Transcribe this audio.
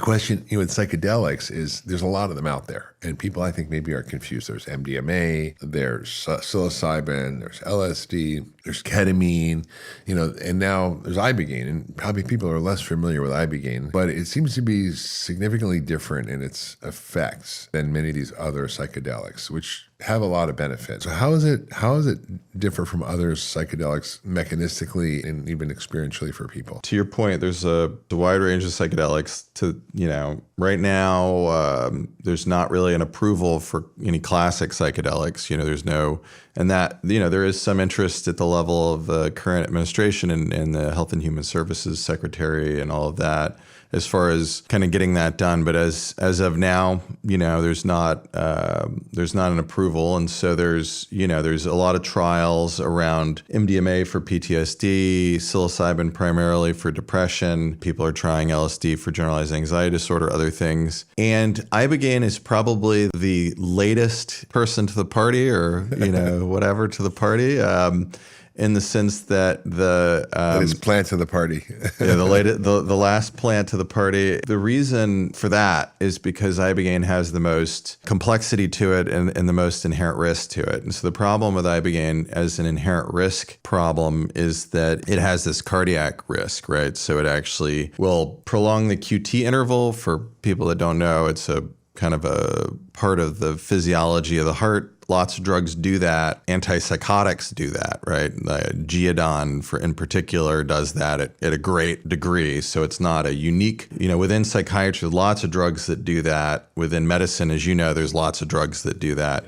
question, with psychedelics is there's a lot of them out there. And people, I think, maybe are confused. There's MDMA, there's psilocybin, there's LSD, there's ketamine, and now there's Ibogaine. And probably people are less familiar with Ibogaine, but it seems to be significantly different in its effects than many of these other psychedelics, which have a lot of benefits. So how is it different from other psychedelics mechanistically and even experientially for people? To your point, there's a wide range of psychedelics. Right now, there's not really an approval for any classic psychedelics. There is some interest at the level of the current administration and the Health and Human Services Secretary and all of that, as far as kind of getting that done. But as of now, there's not an approval, and so there's a lot of trials around MDMA for PTSD, psilocybin primarily for depression. People are trying LSD for generalized anxiety disorder, other things. And Ibogaine is probably the latest person to the party, or whatever to the party. In the sense that that is plant to the party. the last plant to the party. The reason for that is because Ibogaine has the most complexity to it and the most inherent risk to it. And so the problem with Ibogaine as an inherent risk problem is that it has this cardiac risk, right? So it actually will prolong the QT interval. For people that don't know, it's a kind of a part of the physiology of the heart. Lots of drugs do that. Antipsychotics do that, right? Geodon, in particular, does that at a great degree. So it's not a unique, within psychiatry, lots of drugs that do that. Within medicine, as you know, there's lots of drugs that do that.